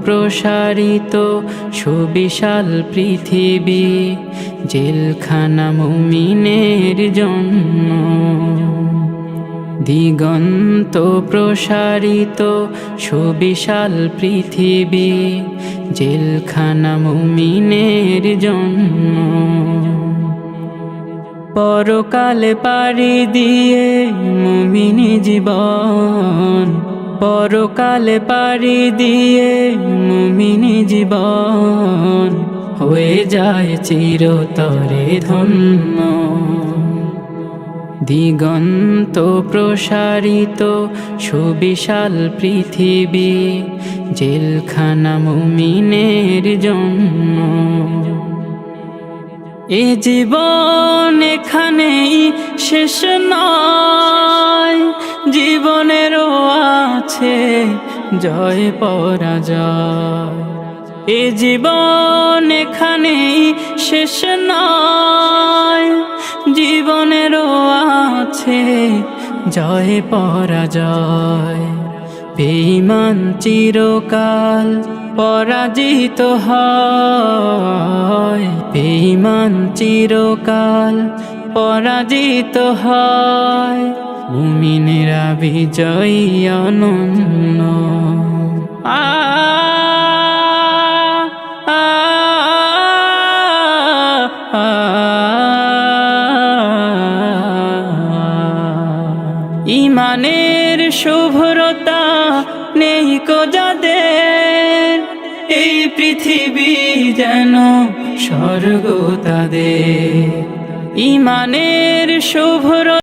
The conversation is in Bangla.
প্রসারিত সুবিশাল পৃথিবী, জেলখানা মুমিনের জন্য। দিগন্ত প্রসারিত সুবিশাল পৃথিবী, জেলখানা মুমিনের জন্য। পরকালে পাড়ি দিয়ে মুমিন জীবন, পরকালে পাড়ি দিয়ে মুমিন জীবন হয়ে যায় চিরতরে ধন্য। দিগন্ত প্রসারিত সুবিশাল পৃথিবী, জেলখানা মুমিনের জন্য। এ জীবন এখানেই শেষ নয়, জীবনেরও আছে জয় পরাজয়। এ জীবন এখানেই শেষ নয়, জীবনেরও আছে জয় পরাজয়। বেঈমান চিরকাল পরাজিত হয়, বেঈমান চিরকাল পরাজিত হয়, মুমিনেরা বিজয়ী অনন্য। ইমানের শুভ্রতা নেই কো যাদের, এই পৃথিবী যেন স্বর্গ তাদের। ইমানের শুভ্রতা